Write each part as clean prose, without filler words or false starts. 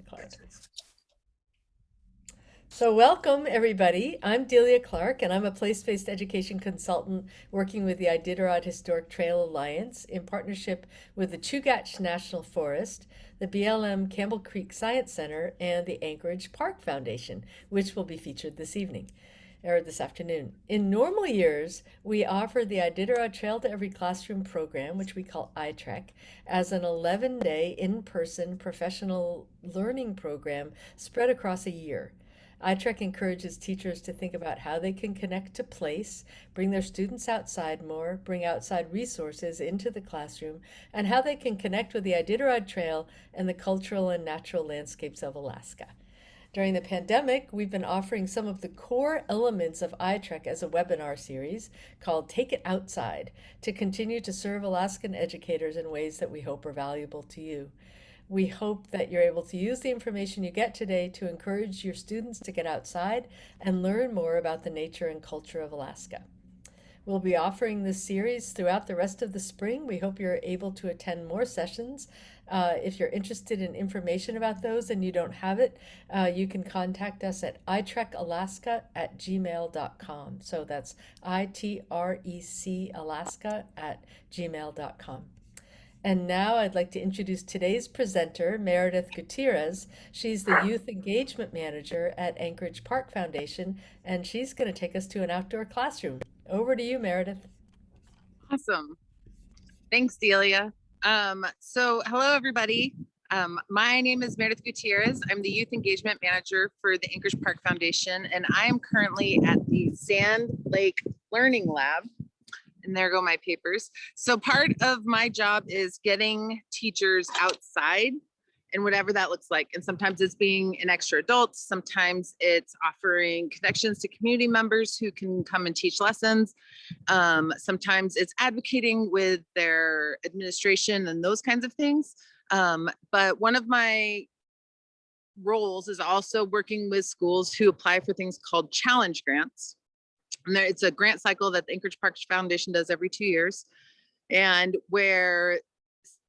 Clark. So welcome everybody. I'm Delia Clark and I'm a place-based education consultant working with the Iditarod Historic Trail Alliance in partnership with the Chugach National Forest, the BLM Campbell Creek Science Center, and the Anchorage Park Foundation, which will be featured this evening or this afternoon. In normal years, we offer the Iditarod Trail to Every Classroom program, which we call iTrek, as an 11-day in-person professional learning program spread across a year. iTrek encourages teachers to think about how they can connect to place, bring their students outside more, bring outside resources into the classroom, and how they can connect with the Iditarod Trail and the cultural and natural landscapes of Alaska. During the pandemic, we've been offering some of the core elements of iTrek as a webinar series called Take It Outside to continue to serve Alaskan educators in ways that we hope are valuable to you. We hope that you're able to use the information you get today to encourage your students to get outside and learn more about the nature and culture of Alaska. We'll be offering this series throughout the rest of the spring. We hope you're able to attend more sessions. If you're interested in information about those and you don't have it, you can contact us at itrekalaska@gmail.com. So that's ITREC Alaska@gmail.com. And now I'd like to introduce today's presenter, Meredith Gutierrez. She's the Youth Engagement Manager at Anchorage Park Foundation, and she's going to take us to an outdoor classroom. Over to you, Meredith. Awesome. Thanks, Delia. So hello, everybody. My name is Meredith Gutierrez. I'm the Youth Engagement Manager for the Anchorage Park Foundation, and I am currently at the Sand Lake Learning Lab. And there go my papers. So part of my job is getting teachers outside and whatever that looks like. And sometimes it's being an extra adult. Sometimes it's offering connections to community members who can come and teach lessons. Sometimes it's advocating with their administration and those kinds of things. But one of my roles is also working with schools who apply for things called challenge grants. And it's a grant cycle that the Anchorage Park Foundation does every 2 years, and where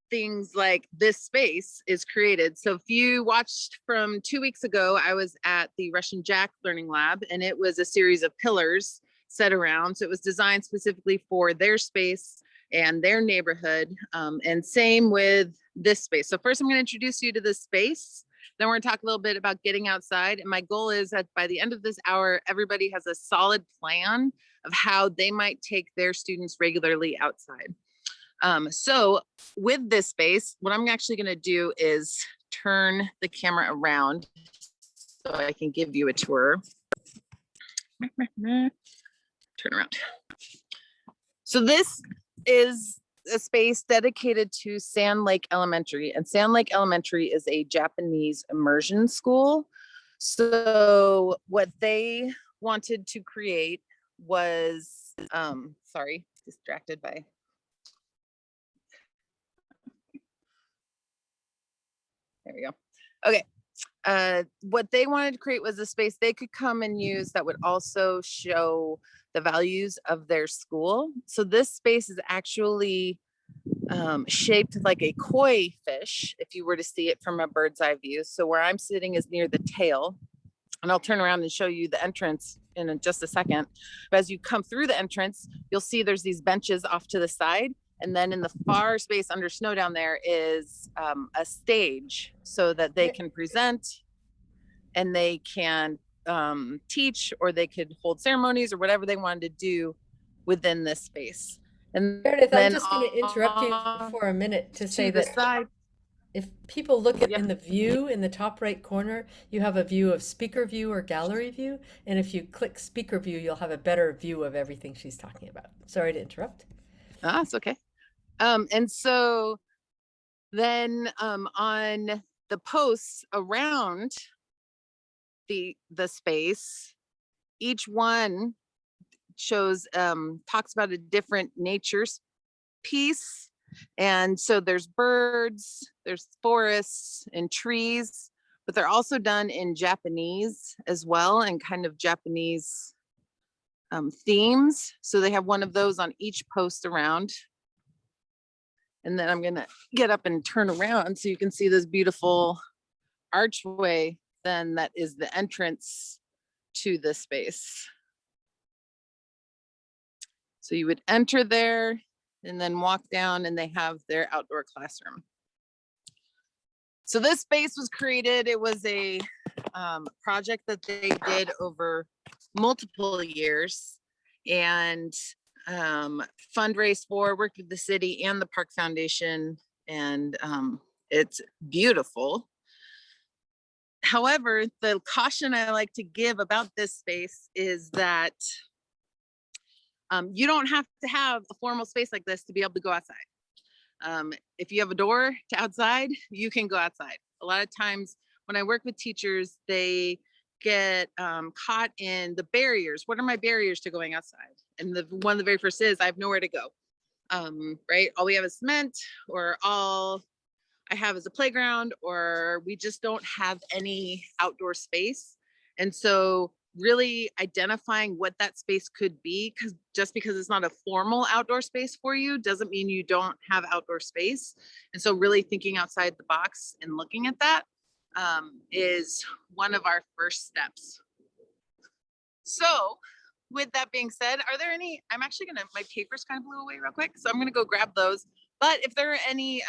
things like this space is created. So if you watched from 2 weeks ago, I was at the Russian Jack Learning Lab, and it was a series of pillars set around. So it was designed specifically for their space and their neighborhood, and same with this space. So first I'm going to introduce you to this space. Then we're going to talk a little bit about getting outside. And my goal is that by the end of this hour, everybody has a solid plan of how they might take their students regularly outside. So with this space, what I'm actually going to do is turn the camera around so I can give you a tour. Turn around. So this is a space dedicated to Sand Lake Elementary, and Sand Lake Elementary is a Japanese immersion school. So what they wanted to create was, sorry, distracted by. There we go. Okay. What they wanted to create was a space they could come and use that would also show the values of their school. So this space is actually shaped like a koi fish, if you were to see it from a bird's eye view. So where I'm sitting is near the tail, and I'll turn around and show you the entrance in just a second. But as you come through the entrance, you'll see there's these benches off to the side. And then in the far space under snow down there is a stage so that they can present and they can teach, or they could hold ceremonies or whatever they wanted to do within this space. And Meredith, I'm then just going to interrupt you for a minute to say that side, if people look at in the view in the top right corner, you have a view of speaker view or gallery view. And if you click speaker view, you'll have a better view of everything she's talking about. Sorry to interrupt. It's okay. And so then on the posts around the space, each one shows talks about a different nature piece. And so there's birds, there's forests and trees, but they're also done in Japanese as well, and kind of Japanese themes. So they have one of those on each post around. And then I'm gonna get up and turn around so you can see this beautiful archway then that is the entrance to this space. So you would enter there and then walk down, and they have their outdoor classroom. So this space was created, it was a project that they did over multiple years, and fundraised for, worked with the city and the Park Foundation, and it's beautiful. However, the caution I like to give about this space is that you don't have to have a formal space like this to be able to go outside. If you have a door to outside, you can go outside. A lot of times when I work with teachers, they get caught in the barriers. What are my barriers to going outside? And one of the very first is I have nowhere to go. Right? All we have is cement, or all I have is a playground, or we just don't have any outdoor space. And so really identifying what that space could be, because just because it's not a formal outdoor space for you doesn't mean you don't have outdoor space. And so really thinking outside the box and looking at that is one of our first steps. So with that being said, are there any, I'm actually gonna, my papers kind of blew away real quick, so I'm gonna go grab those. But if there are any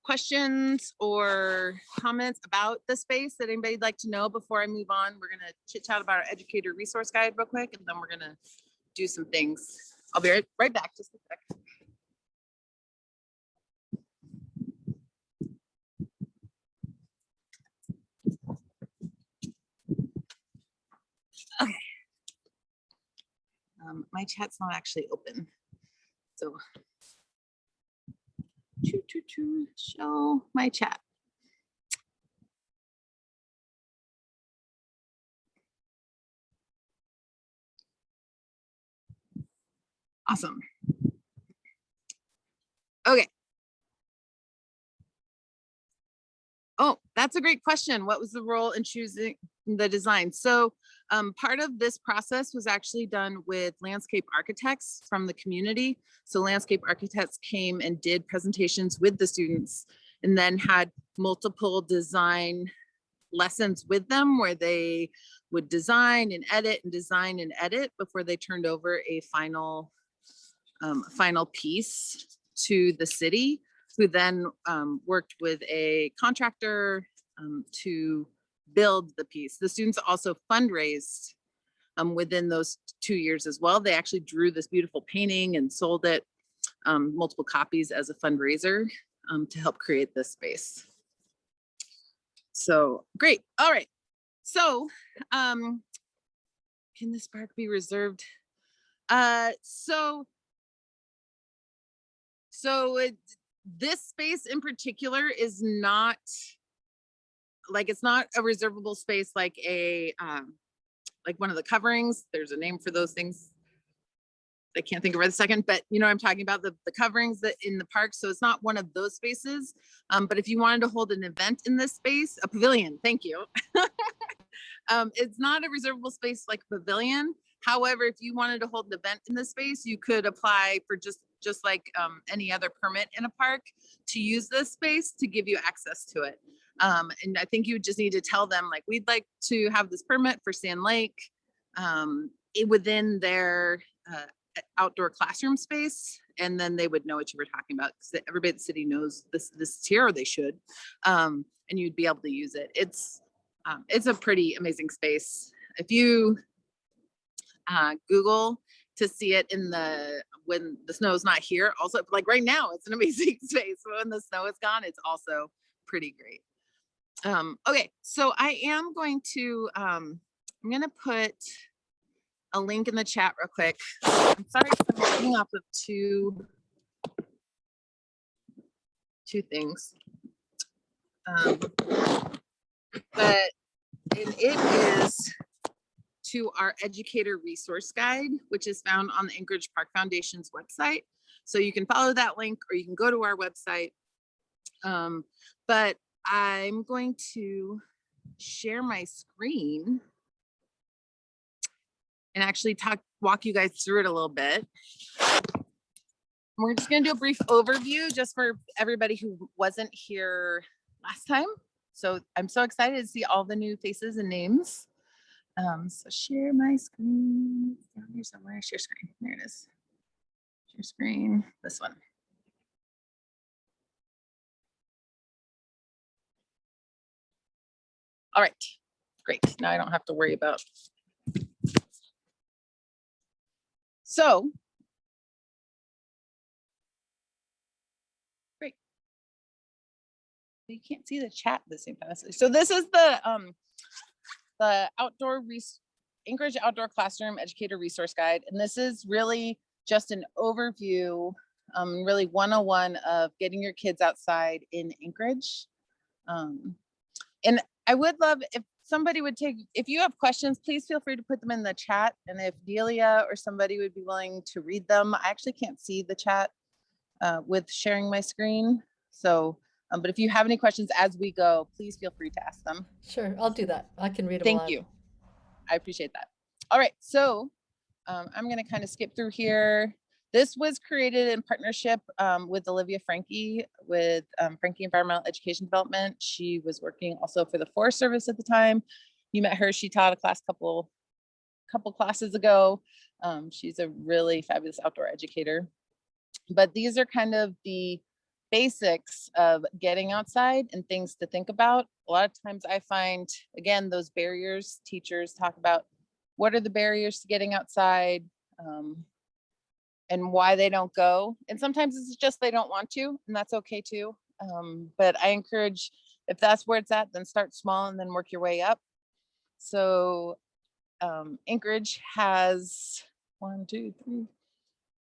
questions or comments about the space that anybody'd like to know before I move on, we're gonna chit chat about our educator resource guide real quick, and then we're gonna do some things. I'll be right back, just a sec. Okay. My chat's not actually open, so show my chat. Awesome. Okay. Oh, that's a great question. What was the role in choosing the design? So part of this process was actually done with landscape architects from the community. So landscape architects came and did presentations with the students, and then had multiple design lessons with them where they would design and edit and design and edit before they turned over a final piece to the city, who then worked with a contractor to build the piece. The students also fundraised within those 2 years as well. They actually drew this beautiful painting and sold it, multiple copies, as a fundraiser to help create this space. So great. All right. So can this park be reserved? This space in particular is not, like, it's not a reservable space like a like one of the coverings. There's a name for those things I can't think of right a second, but you know, I'm talking about the coverings that in the park. So it's not one of those spaces. But if you wanted to hold an event in this space, a pavilion, thank you. It's not a reservable space like a pavilion. However, if you wanted to hold an event in this space, you could apply for just like any other permit in a park to use this space to give you access to it. And I think you just need to tell them, like, we'd like to have this permit for Sand Lake within their outdoor classroom space, and then they would know what you were talking about, because everybody at the city knows this is here, or they should, and you'd be able to use it. It's a pretty amazing space. If you Google to see it when the snow is not here, also, like right now, it's an amazing space. When the snow is gone, it's also pretty great. Okay, so I am going to I'm gonna put a link in the chat real quick. I'm sorry, I'm working off of two things. But it is to our educator resource guide, which is found on the Anchorage Park Foundation's website. So you can follow that link, or you can go to our website. But I'm going to share my screen and actually walk you guys through it a little bit. We're just going to do a brief overview just for everybody who wasn't here last time. So I'm so excited to see all the new faces and names. So share my screen. It's down here somewhere. Share screen. There it is. Share screen. This one. All right. Great. Now I don't have to worry about. So great. You can't see the chat at the same time. So this is the Anchorage Outdoor Classroom Educator Resource Guide. And this is really just an overview, really 101 of getting your kids outside in Anchorage. And I would love if somebody would if you have questions, please feel free to put them in the chat. And if Delia or somebody would be willing to read them, I actually can't see the chat with sharing my screen. So, but if you have any questions as we go, please feel free to ask them. Sure, I'll do that. I can read them. Thank you. I appreciate that. All right, so I'm going to kind of skip through here. This was created in partnership with Olivia Frankie with Frankie Environmental Education Development. She was working also for the Forest Service at the time. You met her. She taught a class couple classes ago. She's a really fabulous outdoor educator. But these are kind of the basics of getting outside and things to think about. A lot of times I find, again, those barriers, teachers talk about what are the barriers to getting outside and why they don't go. And sometimes it's just they don't want to, and that's okay too. But I encourage, if that's where it's at, then start small and then work your way up. So Anchorage has 1, 2, 3.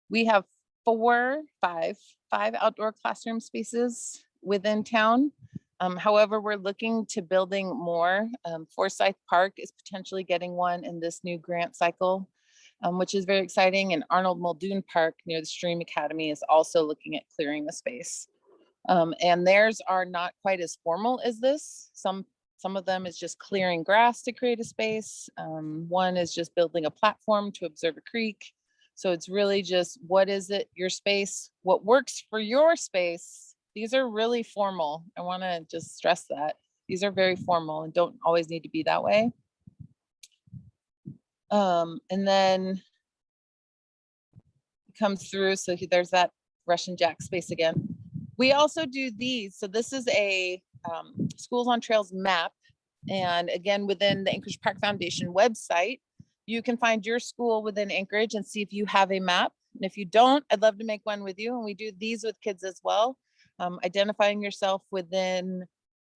We have five outdoor classroom spaces within town. However, we're looking to building more. Forsyth Park is potentially getting one in this new grant cycle, which is very exciting. And Arnold Muldoon Park near the Stream Academy is also looking at clearing the space. And theirs are not quite as formal as this. Some of them is just clearing grass to create a space. One is just building a platform to observe a creek. So it's really just, what is it, your space, what works for your space. These are really formal. I want to just stress that. These are very formal and don't always need to be that way. And then it comes through. So there's that Russian Jack space again. We also do these. So this is a Schools on Trails map. And again, within the Anchorage Park Foundation website, you can find your school within Anchorage and see if you have a map. And if you don't, I'd love to make one with you. And we do these with kids as well. Identifying yourself within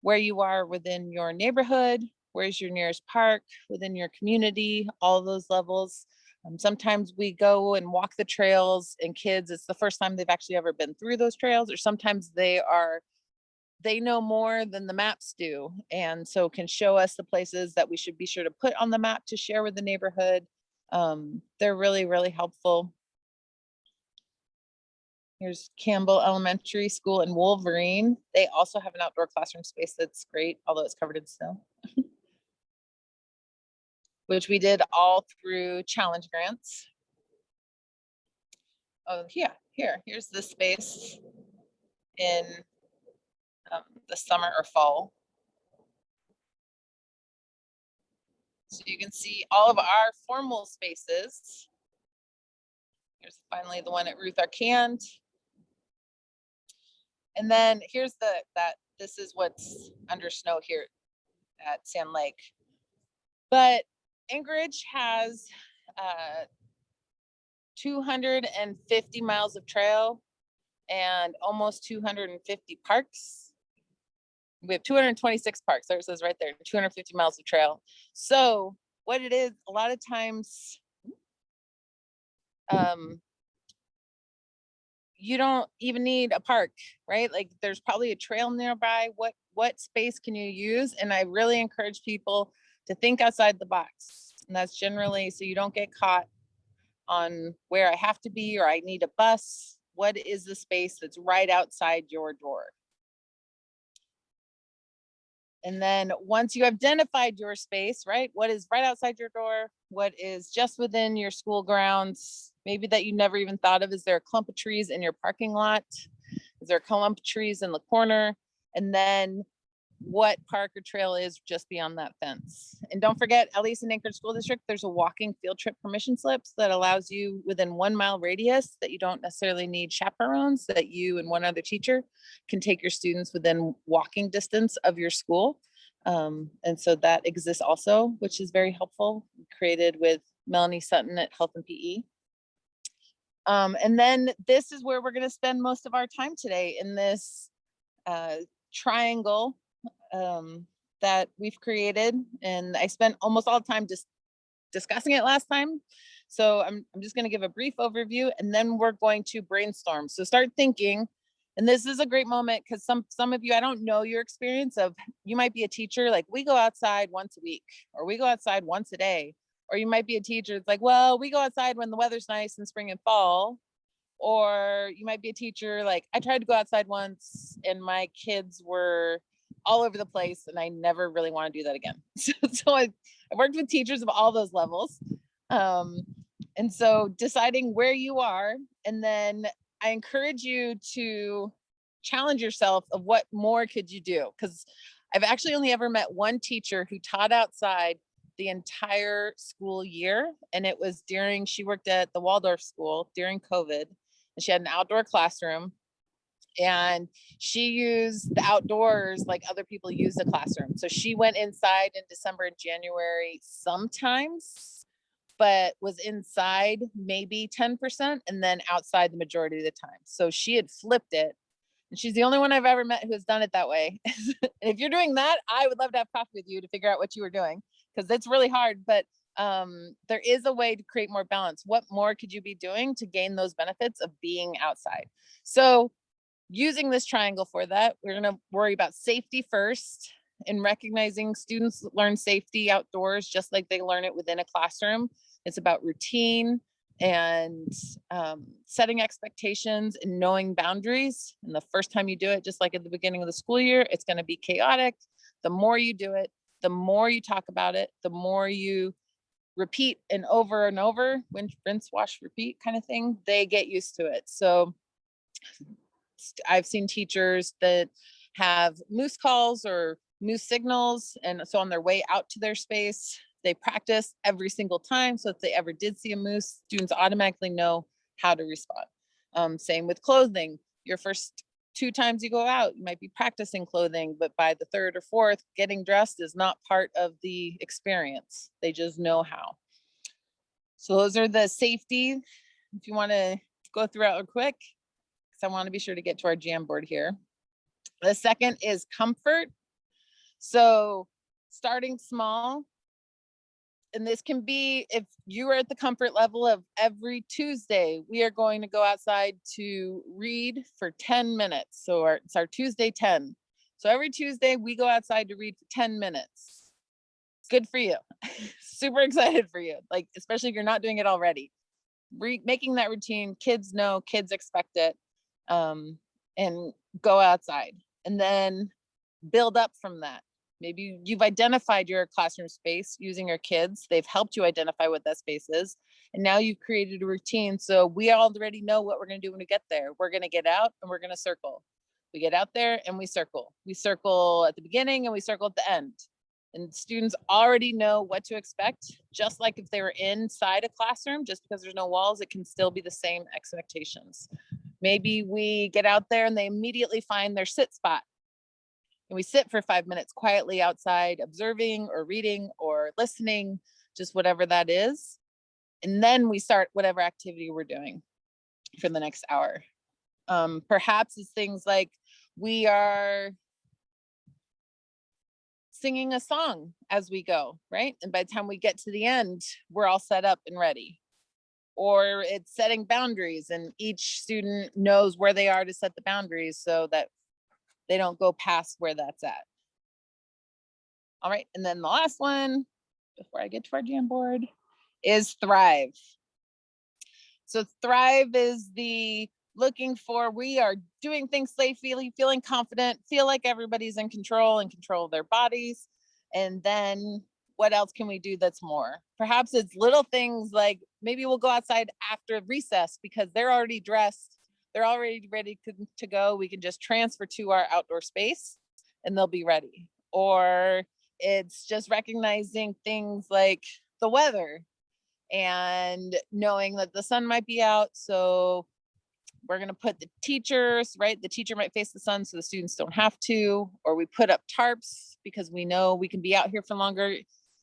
where you are within your neighborhood, where's your nearest park, within your community, all those levels. Sometimes we go and walk the trails and kids, it's the first time they've actually ever been through those trails, or sometimes they know more than the maps do, and so can show us the places that we should be sure to put on the map to share with the neighborhood. They're really, really helpful. Here's Campbell Elementary School in Wolverine. They also have an outdoor classroom space that's great, although it's covered in snow. Which we did all through challenge grants. Oh, yeah, here's the space in the summer or fall. So you can see all of our formal spaces. Here's finally the one at Ruth Arcand. And then here's this is what's under snow here at Sand Lake. But Anchorage has 250 miles of trail and almost 250 parks. We have 226 parks. There it says right there, 250 miles of trail. So what it is, a lot of times, you don't even need a park, right? Like there's probably a trail nearby. What space can you use? And I really encourage people to think outside the box. And that's generally so you don't get caught on where I have to be or I need a bus. What is the space that's right outside your door? And then once you identified your space, right? What is right outside your door? What is just within your school grounds? Maybe that you never even thought of. Is there a clump of trees in your parking lot? Is there a clump of trees in the corner? And then what park or trail is just beyond that fence. And don't forget, at least in Anchorage School District, there's a walking field trip permission slips that allows you within 1 mile radius that you don't necessarily need chaperones, that you and one other teacher can take your students within walking distance of your school. And so that exists also, which is very helpful, created with Melanie Sutton at Health and PE. And then this is where we're going to spend most of our time today, in this triangle that we've created. And I spent almost all the time just discussing it last time. So I'm just going to give a brief overview, and then we're going to brainstorm. So start thinking. And this is a great moment because some of you, I don't know your experience of, you might be a teacher, like we go outside once a week, or we go outside once a day. Or you might be a teacher, it's like, well, we go outside when the weather's nice in spring and fall. Or you might be a teacher, like I tried to go outside once and my kids were all over the place and I never really want to do that again. So I worked with teachers of all those levels. And so deciding where you are, and then I encourage you to challenge yourself of what more could you do? Because I've actually only ever met one teacher who taught outside the entire school year. And it was she worked at the Waldorf school during COVID, and she had an outdoor classroom, and she used the outdoors like other people use the classroom. So she went inside in December and January sometimes, but was inside maybe 10% and then outside the majority of the time. So she had flipped it. And she's the only one I've ever met who has done it that way. And if you're doing that, I would love to have coffee with you to figure out what you were doing, because it's really hard. But there is a way to create more balance. What more could you be doing to gain those benefits of being outside? So using this triangle for that, we're going to worry about safety first, and recognizing students learn safety outdoors just like they learn it within a classroom. It's about routine and setting expectations and knowing boundaries. And the first time you do it, just like at the beginning of the school year, it's going to be chaotic. The more you do it, the more you talk about it, the more you repeat and over, rinse, wash, repeat kind of thing, they get used to it. So I've seen teachers that have moose calls or moose signals. And so on their way out to their space, they practice every single time. So if they ever did see a moose, students automatically know how to respond. Same with clothing. Your first 2 times you go out, you might be practicing clothing, but by the 3rd or 4th, getting dressed is not part of the experience. They just know how. So those are the safety. If you want to go through it real quick, because I want to be sure to get to our Jamboard here. The second is comfort. So starting small. And this can be, if you are at the comfort level of every Tuesday, we are going to go outside to read for 10 minutes. So it's our Tuesday 10. So every Tuesday we go outside to read for 10 minutes. Good for you. Super excited for you. Like, especially if you're not doing it already. Making that routine, kids know, kids expect it, and go outside, and then build up from that. Maybe you've identified your classroom space using your kids. They've helped you identify what that space is. And now you've created a routine. So we already know what we're going to do when we get there. We're going to get out and we're going to circle. We get out there and we circle. We circle at the beginning and we circle at the end. And students already know what to expect. Just like if they were inside a classroom, just because there's no walls, it can still be the same expectations. Maybe we get out there and they immediately find their sit spot. And we sit for 5 minutes quietly outside, observing or reading or listening, just whatever that is. And then we start whatever activity we're doing for the next hour. Perhaps it's things like we are singing a song as we go, right? And by the time we get to the end, we're all set up and ready. Or it's setting boundaries, and each student knows where they are to set the boundaries so that they don't go past where that's at. All right, and then the last one, before I get to our Jamboard, is thrive. So thrive is the looking for, we are doing things safely, feeling confident, feel like everybody's in control and control of their bodies. And then what else can we do that's more? Perhaps it's little things like maybe we'll go outside after recess because they're already dressed. They're already ready to go. We can just transfer to our outdoor space and they'll be ready. or it's just recognizing things like the weather and knowing that the sun might be out. So we're going to put the teachers, right? The teacher might face the sun so the students don't have to, or we put up tarps because we know we can be out here for longer.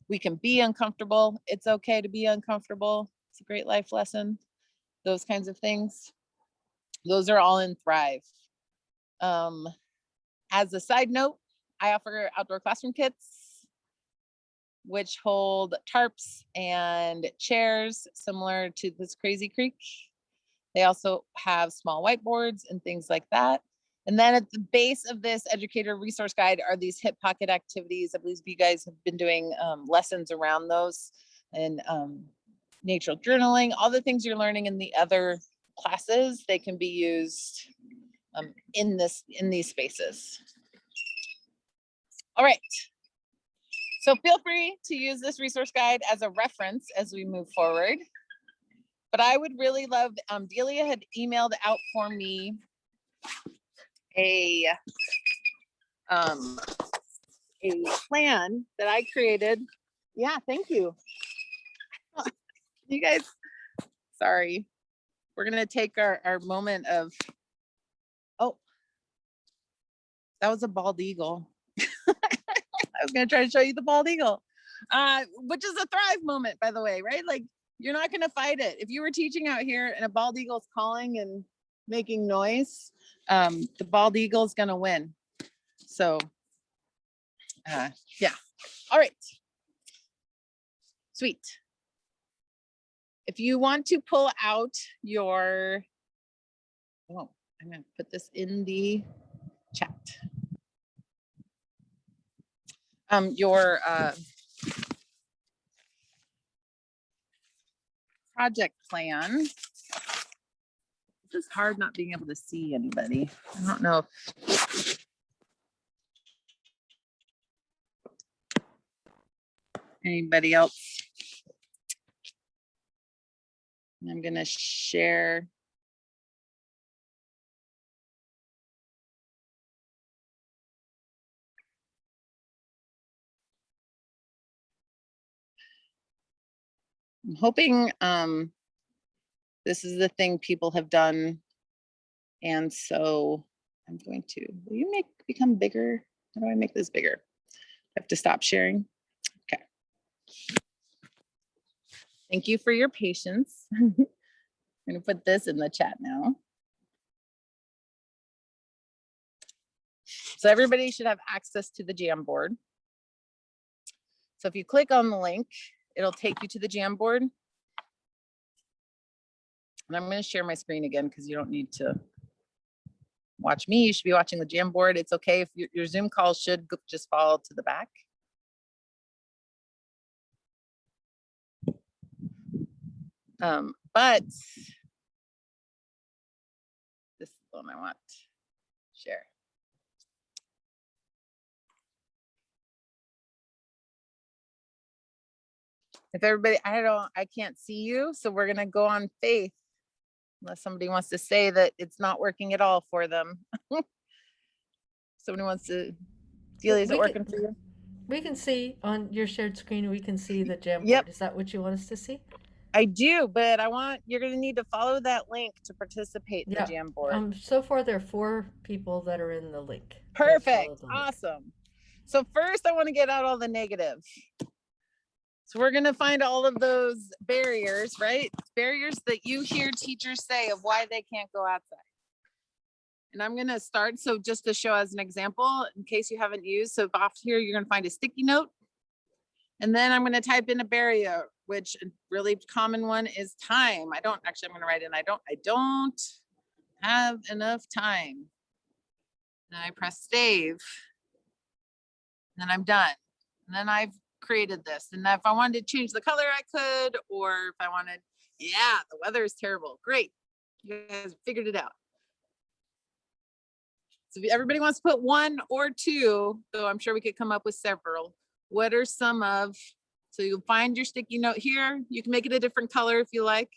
We can be uncomfortable. It's okay to be uncomfortable. It's a great life lesson. Those kinds of things. Those are all in Thrive. As a side note, I offer outdoor classroom kits, which hold tarps and chairs similar to this Crazy Creek. They also have small whiteboards and things like that. And then at the base of this educator resource guide are these hip pocket activities. I believe you guys have been doing lessons around those, and natural journaling, all the things you're learning in the other classes, they can be used in these spaces. All right. So feel free to use this resource guide as a reference as we move forward. But I would really love, Delia had emailed out for me a plan that I created. Yeah, thank you. You guys, sorry. We're gonna take our moment of, oh, that was a bald eagle. I was gonna try to show you the bald eagle, which is a Thrive moment, by the way, right? Like, you're not gonna fight it. If you were teaching out here and a bald eagle's calling and making noise, the bald eagle is gonna win. So, yeah. All right. Sweet. If you want to pull out your, oh, I'm gonna put this in the chat. Your project plan. It's just hard not being able to see anybody. I don't know if anybody else. I'm gonna share. I'm hoping this is the thing people have done. And so I'm going to, will you become bigger? How do I make this bigger? I have to stop sharing. Okay. Thank you for your patience. I'm gonna put this in the chat now. So everybody should have access to the Jamboard. So if you click on the link, it'll take you to the Jamboard. And I'm going to share my screen again because you don't need to watch me. You should be watching the Jamboard. It's okay if your Zoom call should just fall to the back. But this is the one I want to share. If everybody, I can't see you, so we're gonna go on faith, unless somebody wants to say that it's not working at all for them. Somebody wants to, Delia, is it working for you? We can see on your shared screen, we can see the Jamboard. Yep. Is that what you want us to see? I do, but you're gonna need to follow that link to participate in the Jamboard. So far there are 4 people that are in the link. Perfect, awesome. So first I wanna get out all the negative. So we're gonna find all of those barriers, right? Barriers that you hear teachers say of why they can't go outside. And I'm gonna start, so just to show as an example, in case you haven't used, so off here, you're gonna find a sticky note. And then I'm gonna type in a barrier, which a really common one is time. I'm gonna write in, I don't have enough time. And I press save. And then I'm done. And then I've created this. And if I wanted to change the color, I could, or if I wanted, yeah, the weather is terrible. Great. You guys figured it out. So if everybody wants to put 1 or 2, so I'm sure we could come up with several. What are some of, so you'll find your sticky note here. You can make it a different color if you like.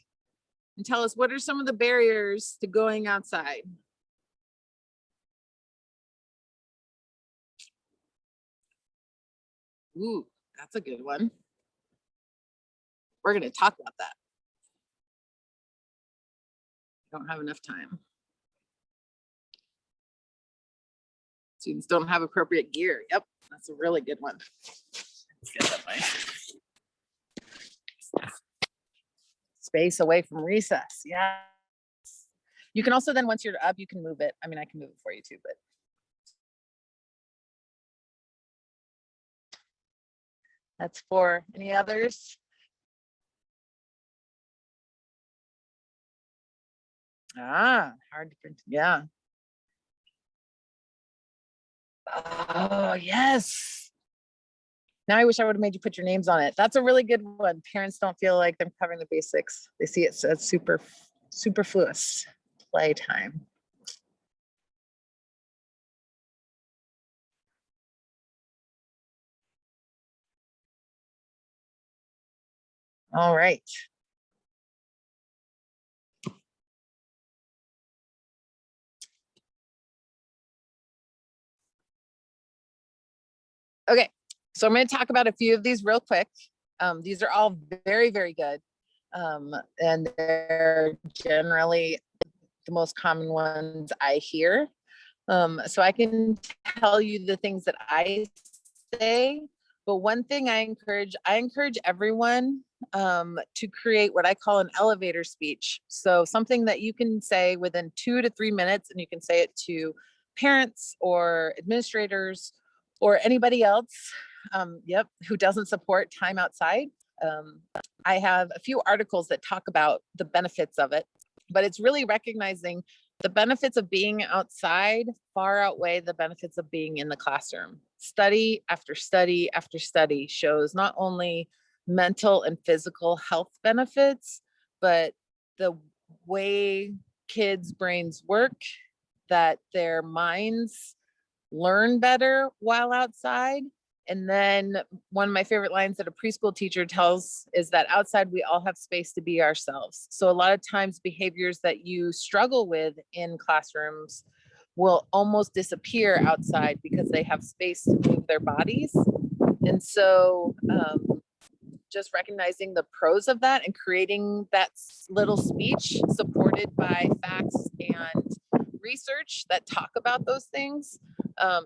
And tell us, what are some of the barriers to going outside? Ooh, that's a good one. We're going to talk about that. Don't have enough time. Students don't have appropriate gear. Yep, that's a really good one. Let's get that way. Space away from recess. Yeah. You can also then, once you're up, you can move it. I mean, I can move it for you too, but. That's 4. Any others? Hard to print. Yeah. Oh, yes. Now I wish I would have made you put your names on it. That's a really good one. Parents don't feel like they're covering the basics. They see it as superfluous playtime. All right. Okay, so I'm going to talk about a few of these real quick. These are all very, very good. And they're generally the most common ones I hear. So I can tell you the things that I say, but one thing I encourage everyone to create what I call an elevator speech. So something that you can say within 2 to 3 minutes, and you can say it to parents or administrators or anybody else, who doesn't support time outside. I have a few articles that talk about the benefits of it, but it's really recognizing the benefits of being outside far outweigh the benefits of being in the classroom. Study after study after study shows not only mental and physical health benefits, but the way kids' brains work, that their minds learn better while outside. And then one of my favorite lines that a preschool teacher tells is that outside we all have space to be ourselves. So a lot of times behaviors that you struggle with in classrooms will almost disappear outside because they have space to move their bodies. And so just recognizing the pros of that and creating that little speech supported by facts and research that talk about those things,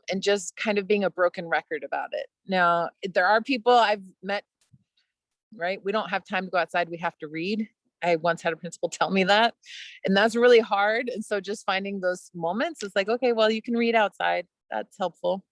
and just kind of being a broken record about it. Now, there are people I've met, right? We don't have time to go outside. We have to read. I once had a principal tell me that, and that's really hard. And so just finding those moments is like, okay, well, you can read outside. That's helpful.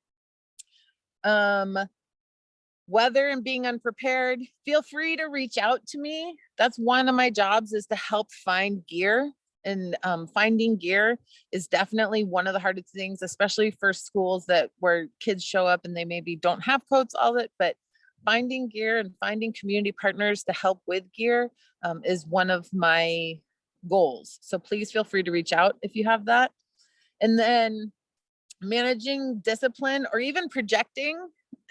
Weather and being unprepared, feel free to reach out to me. That's one of my jobs, is to help find gear. And finding gear is definitely one of the hardest things, especially for schools where kids show up and they maybe don't have coats, all that, but finding gear and finding community partners to help with gear is one of my goals. So please feel free to reach out if you have that. And then managing discipline, or even projecting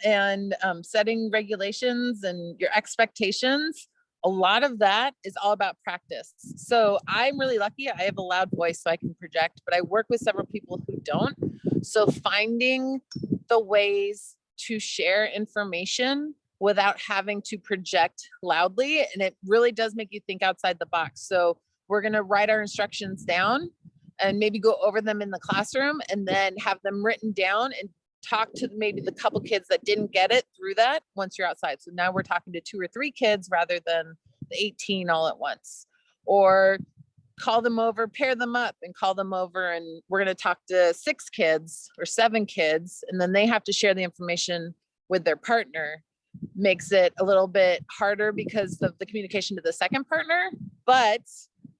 and setting regulations and your expectations. A lot of that is all about practice. So I'm really lucky. I have a loud voice so I can project, but I work with several people who don't. So finding the ways to share information without having to project loudly. And it really does make you think outside the box. So we're going to write our instructions down and maybe go over them in the classroom, and then have them written down and talk to maybe the couple kids that didn't get it through that once you're outside. So now we're talking to 2 or 3 kids rather than the 18 all at once. Or call them over, pair them up and call them over, and we're going to talk to 6 kids or 7 kids, and then they have to share the information with their partner. Makes it a little bit harder because of the communication to the second partner, but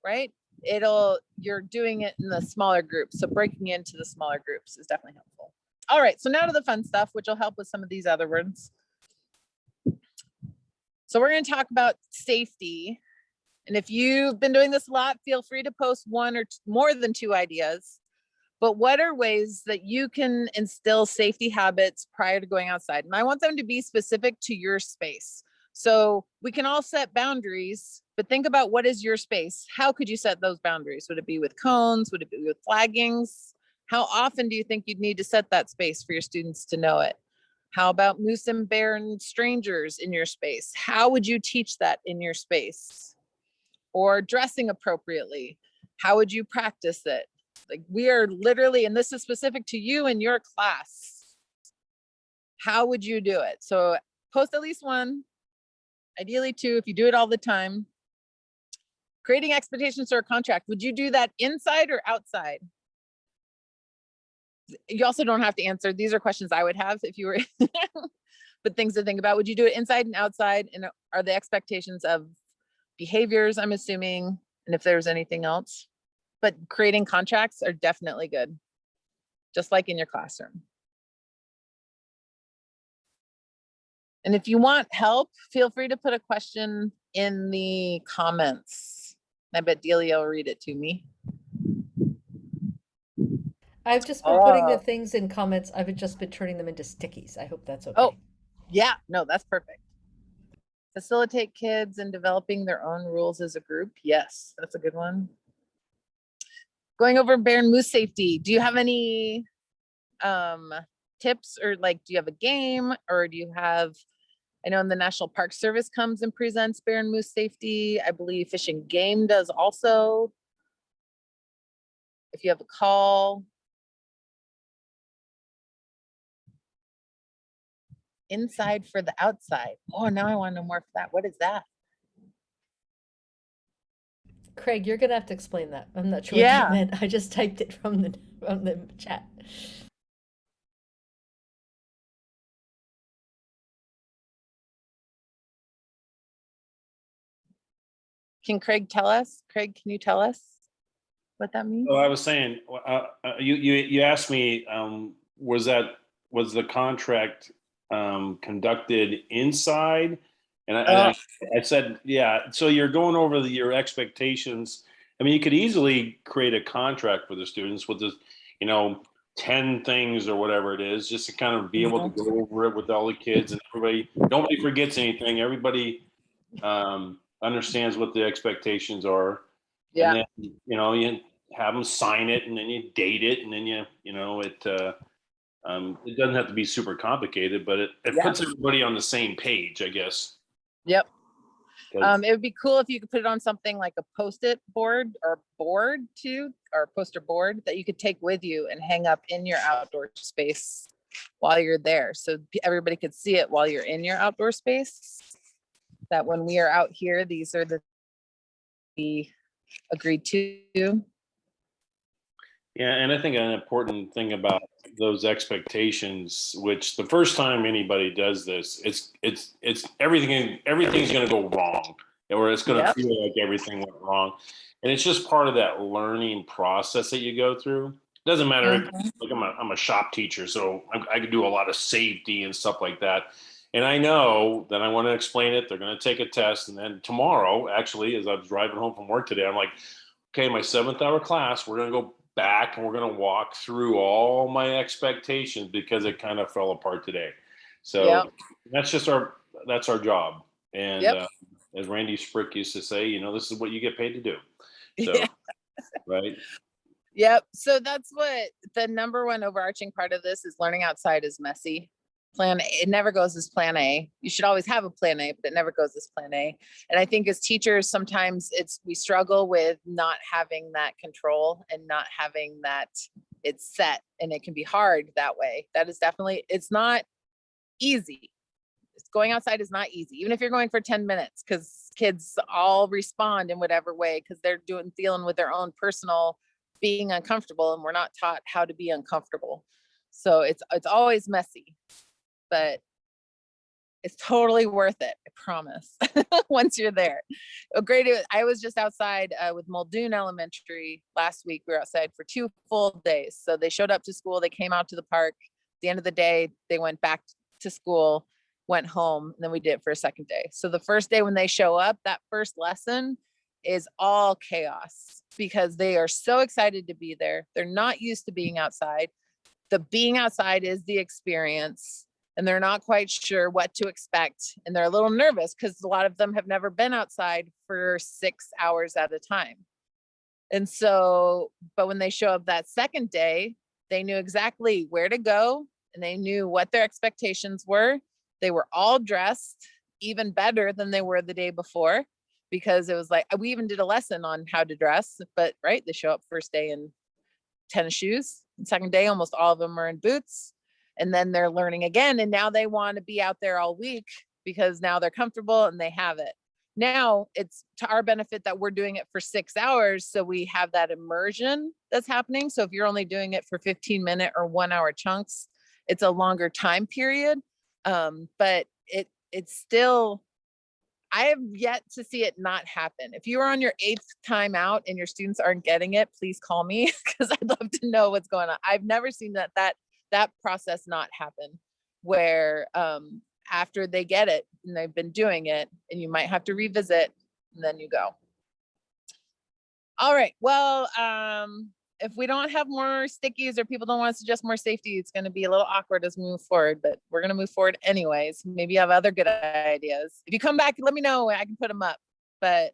right, you're doing it in the smaller groups. So breaking into the smaller groups is definitely helpful. All right, so now to the fun stuff, which will help with some of these other words. So we're going to talk about safety. And if you've been doing this a lot, feel free to post 1 or more than 2 ideas. But what are ways that you can instill safety habits prior to going outside? And I want them to be specific to your space. So we can all set boundaries, but think about, what is your space? How could you set those boundaries? Would it be with cones? Would it be with flaggings? How often do you think you'd need to set that space for your students to know it? How about moose and bear and strangers in your space? How would you teach that in your space? Or dressing appropriately? How would you practice it? Like, we are literally, and this is specific to you and your class. How would you do it? So post at least one, ideally two, if you do it all the time. Creating expectations or a contract. Would you do that inside or outside? You also don't have to answer. These are questions I would have if you were, but things to think about. Would you do it inside and outside? And are the expectations of behaviors, I'm assuming, and if there's anything else? But creating contracts are definitely good, just like in your classroom. And if you want help, feel free to put a question in the comments. I bet Delia will read it to me. I've just been putting the things in comments. I've just been turning them into stickies. I hope that's okay. Oh, yeah, no, that's perfect. Facilitate kids in developing their own rules as a group. Yes, that's a good one. Going over bear and moose safety. Do you have any tips, or like, do you have a game, or do you have, I know in the National Park Service comes and presents bear and moose safety. I believe Fish and Game does also. If you have a call. Inside for the outside. Oh, now I want to know more for that. What is that? Craig, you're gonna have to explain that. I'm not sure Yeah. what that meant. I just typed it from the chat. Can Craig tell us? Craig, can you tell us what that means? So I was saying, you asked me, was the contract conducted inside? And I said, yeah. So you're going over your expectations. I mean, you could easily create a contract for the students with this, 10 things or whatever it is, just to kind of be able to go over it with all the kids, and nobody forgets anything. Everybody understands what the expectations are. Yeah. And then, you have them sign it, and then you date it, and then it doesn't have to be super complicated, but it puts everybody on the same page, I guess. Yep. It would be cool if you could put it on something like a post-it board or board too, or poster board that you could take with you and hang up in your outdoor space while you're there. So everybody could see it while you're in your outdoor space. That when we are out here, these are the we agreed to. Yeah, and I think an important thing about those expectations, which the first time anybody does this, it's everything's going to go wrong, or it's going to feel like everything went wrong, and it's just part of that learning process that you go through. It doesn't matter if, like, I'm a shop teacher, so I can do a lot of safety and stuff like that. And I know that I want to explain it. They're going to take a test, and then tomorrow, actually, as I was driving home from work today, I'm like, okay, my 7th hour class, we're going to go back and we're going to walk through all my expectations because it kind of fell apart today. So that's our job. And as Randy Sprick used to say, this is what you get paid to do. So, right. Yep. So that's what the number one overarching part of this is. Learning outside is messy. Plan A, it never goes as plan A. You should always have a plan A, but it never goes as plan A. And I think as teachers, sometimes we struggle with not having that control and not having that it's set, and it can be hard that way. That is definitely, it's not easy. Going outside is not easy, even if you're going for 10 minutes, because kids all respond in whatever way, because they're dealing with their own personal being uncomfortable, and we're not taught how to be uncomfortable. So it's always messy, but it's totally worth it. I promise. Once you're there. I was just outside with Muldoon Elementary last week. We were outside for 2 full days. So they showed up to school. They came out to the park. At the end of the day, they went back to school, went home, and then we did it for a second day. So the first day when they show up, that first lesson is all chaos because they are so excited to be there. They're not used to being outside. The being outside is the experience, and they're not quite sure what to expect. And they're a little nervous because a lot of them have never been outside for 6 hours at a time. And so, but when they show up that second day, they knew exactly where to go and they knew what their expectations were. They were all dressed even better than they were the day before, because it was like, we even did a lesson on how to dress, but right, they show up first day in tennis shoes, and second day, almost all of them are in boots. And then they're learning again. And now they want to be out there all week because now they're comfortable and they have it. Now it's to our benefit that we're doing it for 6 hours. So we have that immersion that's happening. So if you're only doing it for 15-minute or 1 hour chunks, it's a longer time period. But it's still, I have yet to see it not happen. If you are on your 8th time out and your students aren't getting it, please call me, because I'd love to know what's going on. I've never seen that process not happen, where after they get it and they've been doing it, and you might have to revisit, and then you go. All right, well, if we don't have more stickies or people don't want to suggest more safety, it's going to be a little awkward as we move forward, but we're going to move forward anyways. Maybe you have other good ideas. If you come back, let me know, I can put them up. But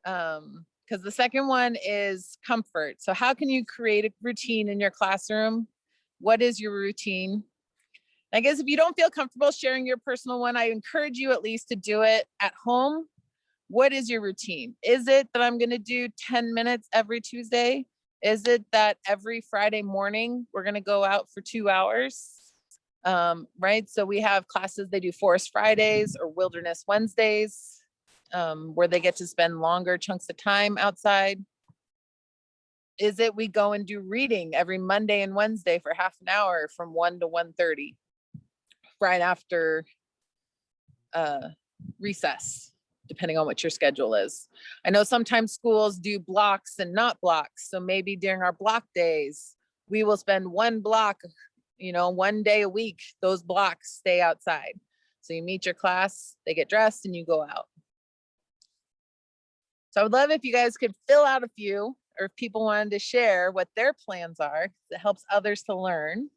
because the second one is comfort. So how can you create a routine in your classroom? What is your routine? I guess if you don't feel comfortable sharing your personal one, I encourage you at least to do it at home. What is your routine? Is it that I'm going to do 10 minutes every Tuesday? Is it that every Friday morning we're going to go out for 2 hours? Right? So we have classes, they do Forest Fridays or Wilderness Wednesdays, where they get to spend longer chunks of time outside. Is it we go and do reading every Monday and Wednesday for half an hour from 1 to 1:30, right after recess, depending on what your schedule is. I know sometimes schools do blocks and not blocks. So maybe during our block days, we will spend one block, 1 day a week, those blocks stay outside. So you meet your class, they get dressed, and you go out. So I would love if you guys could fill out a few, or if people wanted to share what their plans are. It helps others to learn.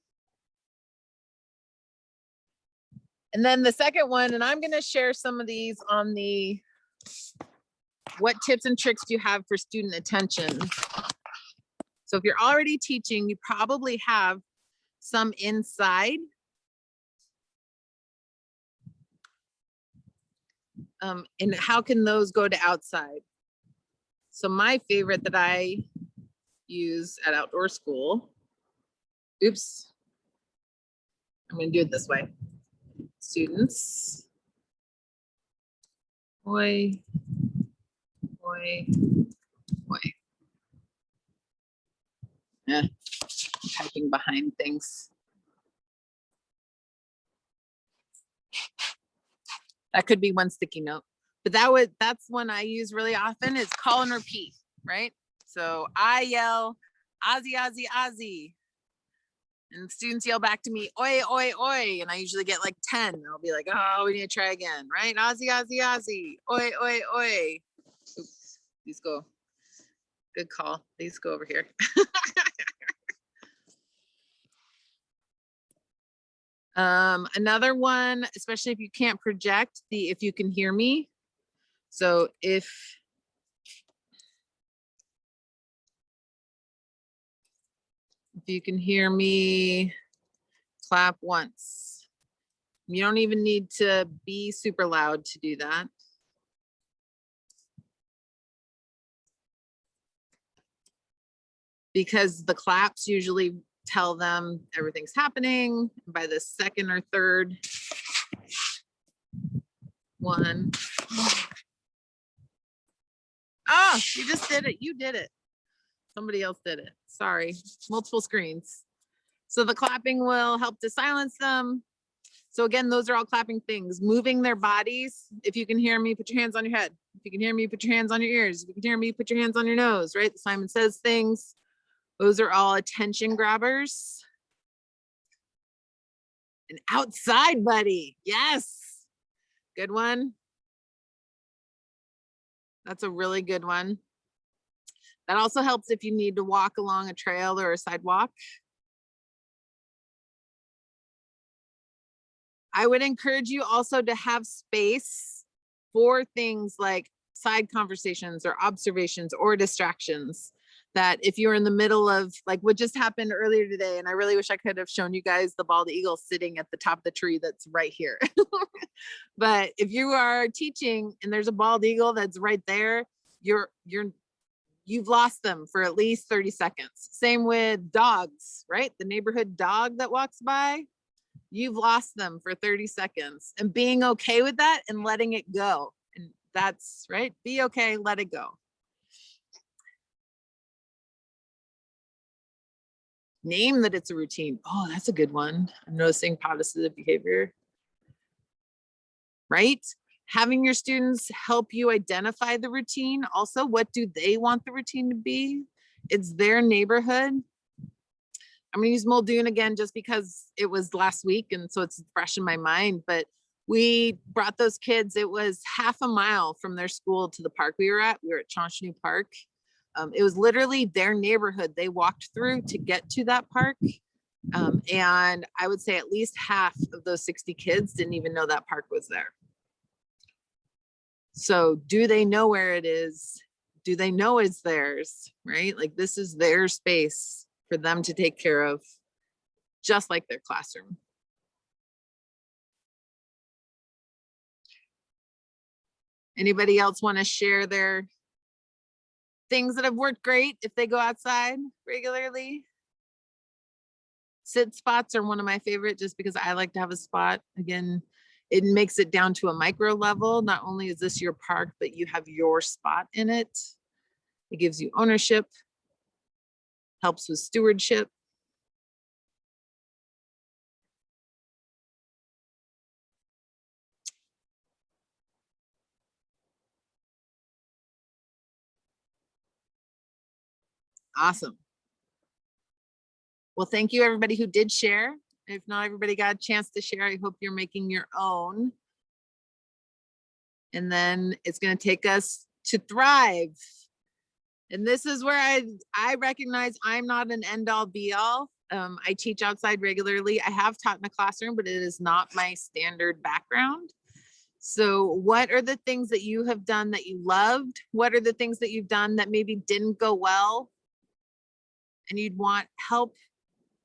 And then the second one, and I'm going to share some of these on the what tips and tricks do you have for student attention. So if you're already teaching, you probably have some inside. And how can those go to outside? So my favorite that I use at outdoor school, oops, I'm going to do it this way. Students, oi, oi, oi. Yeah, I'm typing behind things. That could be one sticky note, but that's one I use really often, is call and repeat, right? So I yell, Ozzy, Ozzy, Ozzy. And students yell back to me, oi, oi, oi. And I usually get like 10. I'll be like, oh, we need to try again, right? Ozzy, Ozzy, Ozzy. Oi, oi, oi. Oops, these go. Good call. These go over here. Another one, especially if you can't project, if you can hear me. So if you can hear me, clap once. You don't even need to be super loud to do that. Because the claps usually tell them everything's happening. By the second or third one. Oh, you just did it. You did it. Somebody else did it. Sorry, multiple screens. So the clapping will help to silence them. So again, those are all clapping things, moving their bodies. If you can hear me, put your hands on your head. If you can hear me, put your hands on your ears. If you can hear me, put your hands on your nose, right? The Simon Says things. Those are all attention grabbers. An outside buddy. Yes. Good one. That's a really good one. That also helps if you need to walk along a trail or a sidewalk. I would encourage you also to have space for things like side conversations or observations or distractions. that if you're in the middle of like what just happened earlier today, and I really wish I could have shown you guys the bald eagle sitting at the top of the tree that's right here. But if you are teaching and there's a bald eagle that's right there, you've lost them for at least 30 seconds. Same with dogs, right? The neighborhood dog that walks by, you've lost them for 30 seconds, and being okay with that and letting it go. And that's right. Be okay, let it go. Name that it's a routine. Oh, that's a good one. I'm noticing positive behavior, right? Having your students help you identify the routine. Also, what do they want the routine to be? It's their neighborhood. I'm gonna use Muldoon again just because it was last week and so it's fresh in my mind, but we brought those kids, it was half a mile from their school to the park we were at. We were at Chanchenu Park. It was literally their neighborhood they walked through to get to that park. And I would say at least half of those 60 kids didn't even know that park was there. So do they know where it is? Do they know it's theirs, right? Like this is their space for them to take care of, just like their classroom. Anybody else want to share their things that have worked great if they go outside regularly? Sit spots are one of my favorite just because I like to have a spot. Again, it makes it down to a micro level. Not only is this your park, but you have your spot in it. It gives you ownership, helps with stewardship. Awesome. Well, thank you everybody who did share. If not everybody got a chance to share, I hope you're making your own. And then it's going to take us to thrive. And this is where I recognize I'm not an end all be all. I teach outside regularly. I have taught in a classroom, but it is not my standard background. So what are the things that you have done that you loved? What are the things that you've done that maybe didn't go well and you'd want help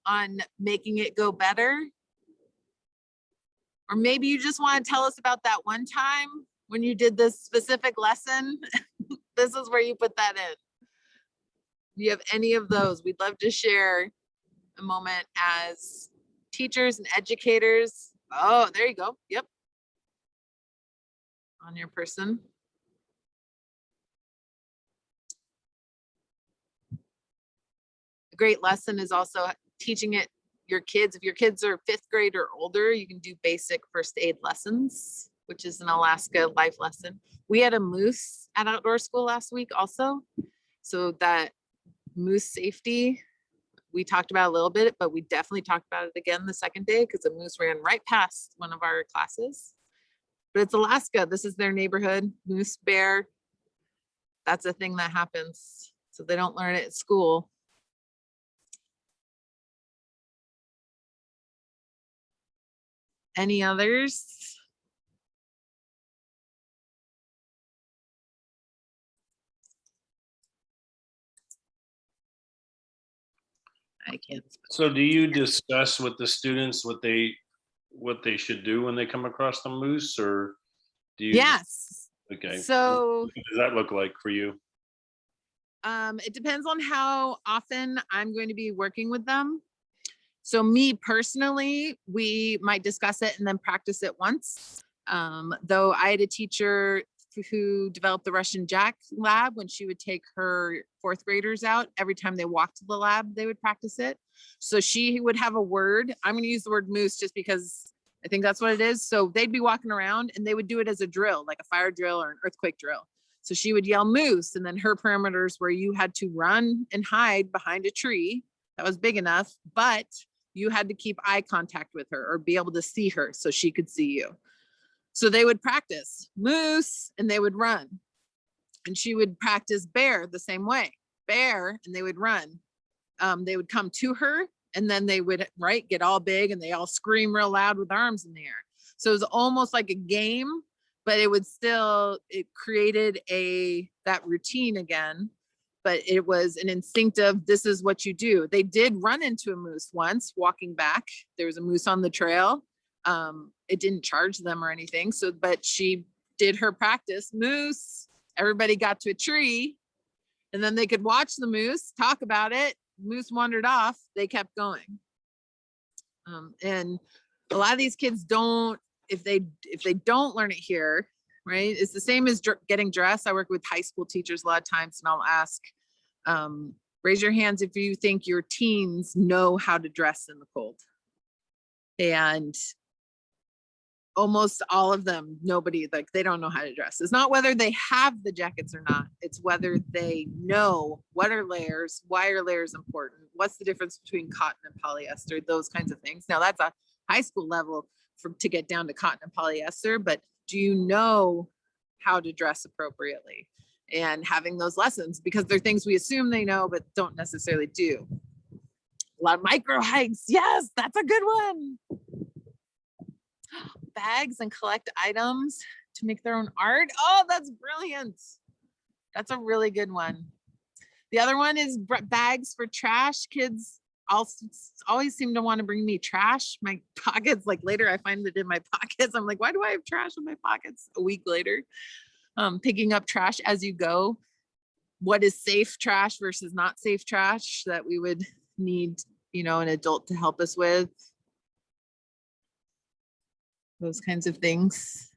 on making it go better? Or maybe you just want to tell us about that one time when you did this specific lesson. This is where you put that in. If you have any of those, we'd love to share a moment as teachers and educators. Oh, there you go. Yep. On your person. A great lesson is also teaching it your kids. If your kids are 5th grade or older, you can do basic first aid lessons, which is an Alaska life lesson. We had a moose at outdoor school last week also. So that moose safety, we talked about a little bit, but we definitely talked about it again the second day because the moose ran right past one of our classes. But it's Alaska. This is their neighborhood. Moose, bear. That's a thing that happens. So they don't learn it at school. Any others? I can't. So do you discuss with the students what they should do when they come across the moose, or do you? Yes. Okay. So what does that look like for you? It depends on how often I'm going to be working with them. So me personally, we might discuss it and then practice it once. Though I had a teacher who developed the Russian Jack lab. When she would take her 4th graders out, every time they walked to the lab, they would practice it. So she would have a word. I'm going to use the word moose just because I think that's what it is. So they'd be walking around and they would do it as a drill, like a fire drill or an earthquake drill. So she would yell moose, and then her parameters were you had to run and hide behind a tree that was big enough, but you had to keep eye contact with her or be able to see her so she could see you. So they would practice moose and they would run. And she would practice bear the same way. Bear, and they would run. They would come to her and then they would, right, get all big and they all scream real loud with arms in the air. So it was almost like a game, but it would still, it created that routine again. but it was an instinctive, this is what you do. They did run into a moose once walking back. There was a moose on the trail. It didn't charge them or anything. So, but she did her practice. Moose, everybody got to a tree, and then they could watch the moose, talk about it. Moose wandered off. They kept going. And a lot of these kids don't, if they don't learn it here, right? It's the same as getting dressed. I work with high school teachers a lot of times, and I'll ask, raise your hands if you think your teens know how to dress in the cold. And almost all of them, nobody, like, they don't know how to dress. It's not whether they have the jackets or not. It's whether they know what are layers, why are layers important, what's the difference between cotton and polyester, those kinds of things. Now that's a high school level to get down to cotton and polyester, but do you know how to dress appropriately? And having those lessons, because they're things we assume they know, but don't necessarily do. A lot of micro hikes. Yes, that's a good one. Bags and collect items to make their own art. Oh, that's brilliant. That's a really good one. The other one is bags for trash. Kids always seem to want to bring me trash. My pockets, like later I find it in my pockets. I'm like, why do I have trash in my pockets? A week later, picking up trash as you go. What is safe trash versus not safe trash that we would need, an adult to help us with? Those kinds of things.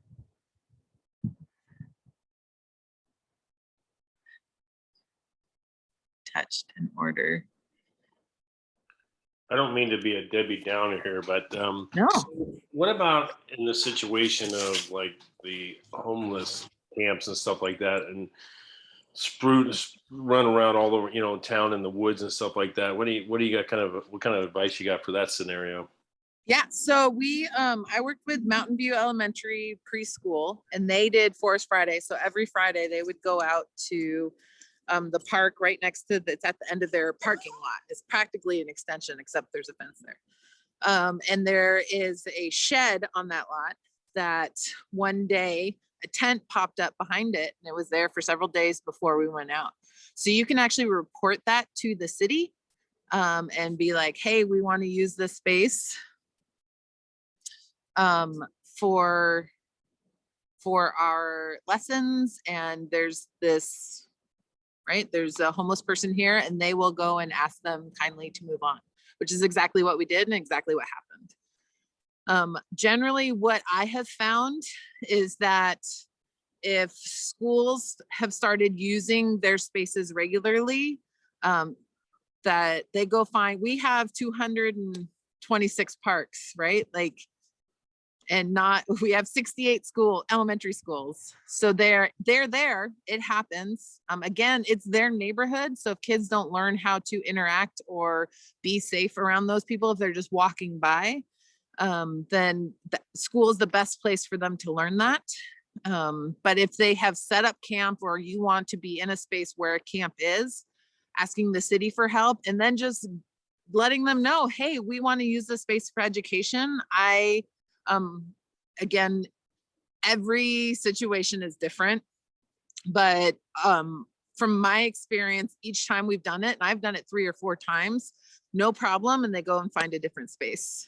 Touched and order. I don't mean to be a Debbie Downer here, but No. what about in the situation of like the homeless camps and stuff like that, and run around all over, town in the woods and stuff like that? What do you got? What kind of advice you got for that scenario? Yeah, so I worked with Mountain View Elementary preschool, and they did Forest Friday. So every Friday they would go out to the park right next to it's at the end of their parking lot. It's practically an extension, except there's a fence there. And there is a shed on that lot that one day a tent popped up behind it, and it was there for several days before we went out. So you can actually report that to the city and be like, hey, we want to use this space for our lessons, and there's this, right? There's a homeless person here, and they will go and ask them kindly to move on, which is exactly what we did and exactly what happened. Generally, what I have found is that if schools have started using their spaces regularly, that they go find, we have 226 parks, right? Like, and we have 68 elementary schools. So they're there, it happens. Again, it's their neighborhood. So if kids don't learn how to interact or be safe around those people, if they're just walking by, then school is the best place for them to learn that. But if they have set up camp, or you want to be in a space where a camp is, asking the city for help, and then just letting them know, hey, we want to use this space for education. Again, every situation is different, but from my experience, each time we've done it, and I've done it 3 or 4 times, no problem, and they go and find a different space.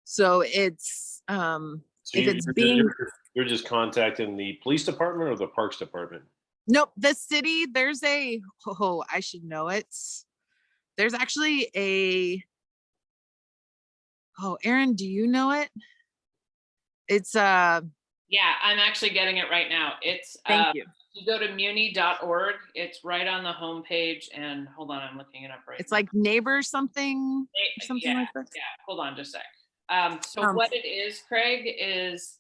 So it's You're just contacting the police department or the parks department? Nope, the city, there's I should know it. There's actually Erin, do you know it? It's yeah, I'm actually getting it right now. It's thank you. You go to muni.org. It's right on the homepage, and hold on, I'm looking it up right It's now. like neighbor something like that. Yeah, hold on just a sec. So what it is, Craig, is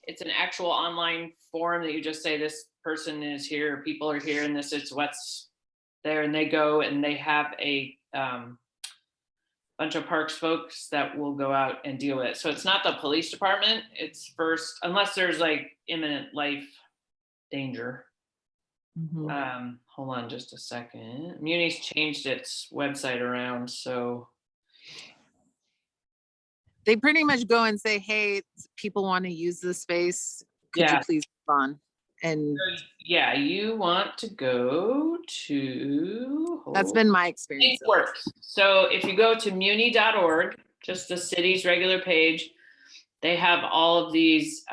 it's an actual online forum that you just say this person is here, people are here, and this is what's there, and they go and they have a bunch of parks folks that will go out and deal with it. So it's not the police department. It's first, unless there's like imminent life danger. Mm-hmm. Hold on just a second. Muni's changed its website around, so they pretty much go and say, hey, people want to use this space. Could you please move on? And Yeah, you want to go to. that's been my experience. It works. So if you go to muni.org, just the city's regular page, they have all of these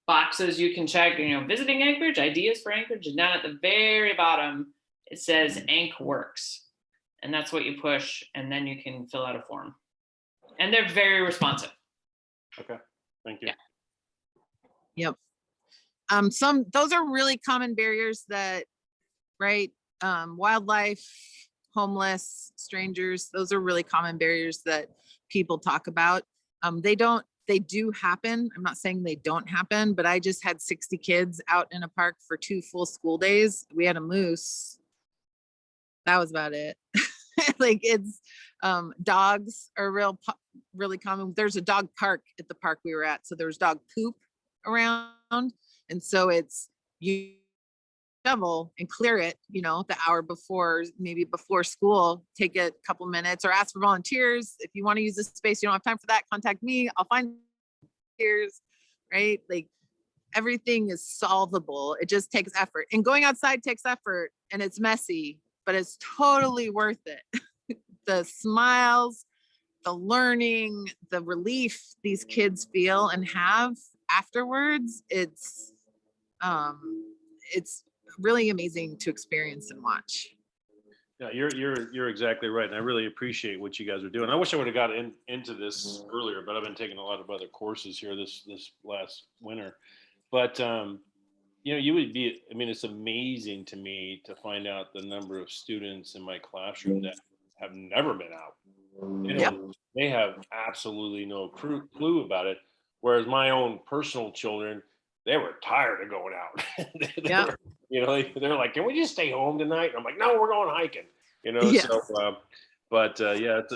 boxes you can check, visiting Anchorage, ideas for Anchorage, and down at the very bottom, it says Anch Works. And that's what you push, and then you can fill out a form. And they're very responsive. Okay, thank you. Yeah. Yep. Those are really common barriers that, right? Wildlife, homeless, strangers, those are really common barriers that people talk about. They do happen. I'm not saying they don't happen, but I just had 60 kids out in a park for 2 full school days. We had a moose. That was about it. Like dogs are really common. There's a dog park at the park we were at. So there's dog poop around. And so it's you shovel and clear it, the hour before, maybe before school, take a couple minutes or ask for volunteers. If you want to use this space, you don't have time for that, contact me. I'll find volunteers, right? Like everything is solvable. It just takes effort, and going outside takes effort, and it's messy, but it's totally worth it. The smiles, the learning, the relief these kids feel and have afterwards, it's really amazing to experience and watch. Yeah, you're exactly right, and I really appreciate what you guys are doing. I wish I would have got into this earlier, but I've been taking a lot of other courses here this last winter. But you would be. I mean, it's amazing to me to find out the number of students in my classroom that have never been out. They have absolutely no clue about it. Whereas my own personal children, they were tired of going out. They're like, can we just stay home tonight? And I'm like, no, we're going hiking. Yes. So,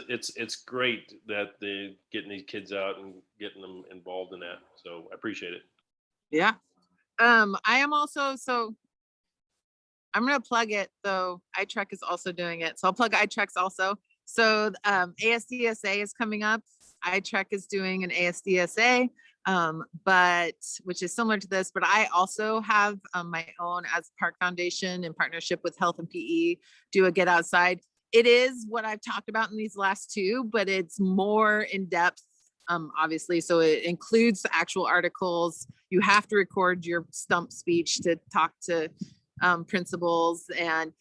it's great that they're getting these kids out and getting them involved in that. So I appreciate it. Yeah. I am also, so I'm going to plug it. So iTrek is also doing it. So I'll plug iTreks also. So ASDSA is coming up. iTrek is doing an ASDSA. But which is similar to this, but I also have my own as Park Foundation in partnership with Health and PE do a Get Outside. It is what I've talked about in these last 2, but it's more in depth, obviously. So it includes the actual articles. You have to record your stump speech to talk to principals, and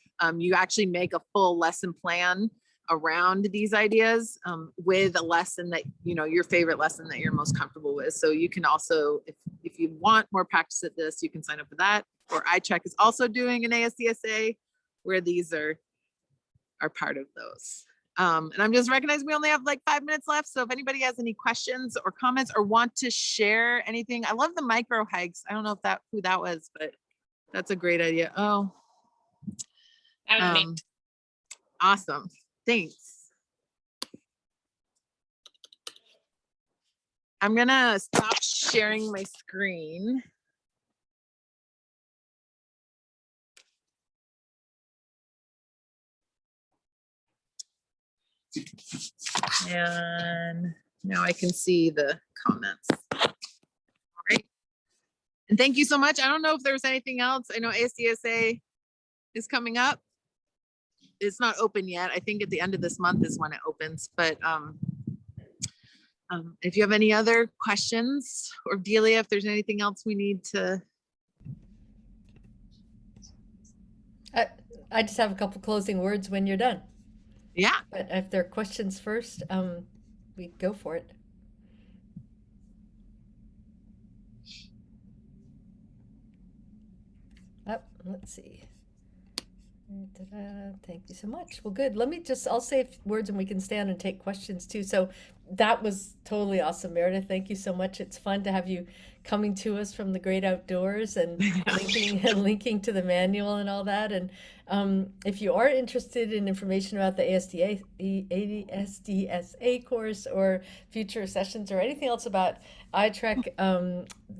you actually make a full lesson plan around these ideas with a lesson that, your favorite lesson that you're most comfortable with. So you can also, if you want more practice at this, you can sign up for that. Or iTrek is also doing an ASDSA where these are part of those. And I'm just recognizing we only have like 5 minutes left. So if anybody has any questions or comments or want to share anything, I love the micro hikes. I don't know who that was, but that's a great idea. Oh, That was me. Awesome. Thanks. I'm gonna stop sharing my screen. And now I can see the comments. All right. And thank you so much. I don't know if there's anything else. I know ASDSA is coming up. It's not open yet. I think at the end of this month is when it opens, but if you have any other questions, or Delia, if there's anything else we need to. I just have a couple closing words when you're done. Yeah. But if there are questions first, we go for it. Let's see. Thank you so much. Well, good. I'll say words and we can stand and take questions too. So that was totally awesome, Meredith. Thank you so much. It's fun to have you coming to us from the great outdoors and linking to the manual and all that. And if you are interested in information about the ASDSA course or future sessions or anything else about iTrek,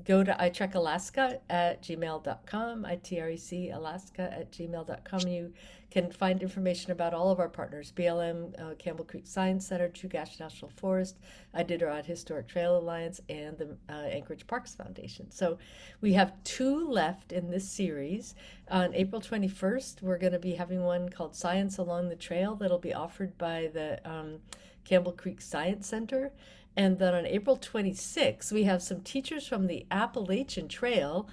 go to itrekalaska@gmail.com, ITREC Alaska@gmail.com. You can find information about all of our partners, BLM, Campbell Creek Science Center, Chugach National Forest, Iditarod Historic Trail Alliance, and the Anchorage Parks Foundation. So we have 2 left in this series. On April 21st, we're going to be having one called Science Along the Trail that'll be offered by the Campbell Creek Science Center. And then on April 26th, we have some teachers from the Appalachian Trail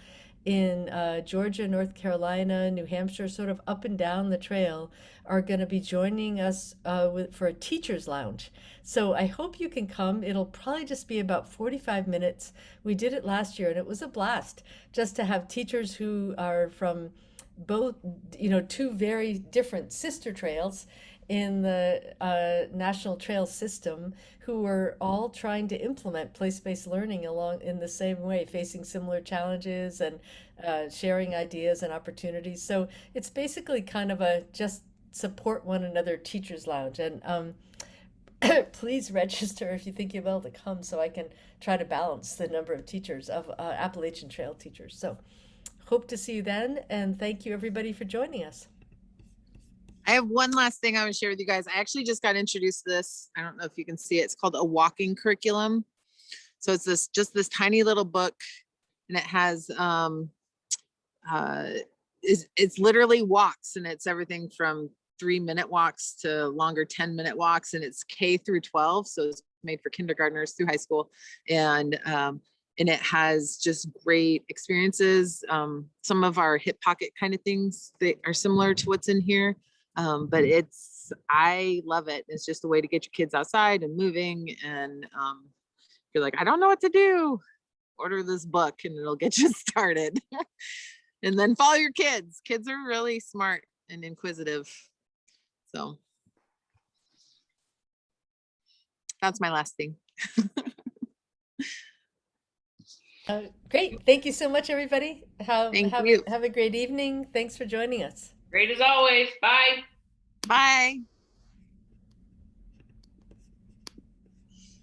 in Georgia, North Carolina, New Hampshire, sort of up and down the trail, are going to be joining us for a teacher's lounge. So I hope you can come. It'll probably just be about 45 minutes. We did it last year and it was a blast just to have teachers who are from both, 2 very different sister trails in the National Trail System, who are all trying to implement place-based learning along in the same way, facing similar challenges and sharing ideas and opportunities. So it's basically kind of a just support one another teachers lounge. And please register if you think you'll be able to come, so I can try to balance the number of teachers, of Appalachian Trail teachers. So hope to see you then, and thank you everybody for joining us. I have one last thing I want to share with you guys. I actually just got introduced to this. I don't know if you can see it. It's called a walking curriculum. So it's this tiny little book, and it has it's literally walks, and it's everything from 3-minute walks to longer 10-minute walks, and it's K through 12. So it's made for kindergartners through high school. And it has just great experiences. Some of our hip pocket kind of things that are similar to what's in here. But I love it. It's just a way to get your kids outside and moving. And if you're like, I don't know what to do, order this book and it'll get you started. And then follow your kids. Kids are really smart and inquisitive. So that's my last thing. Great. Thank you so much, everybody. Thank you. Have a great evening. Thanks for joining us. Great as always. Bye. Bye.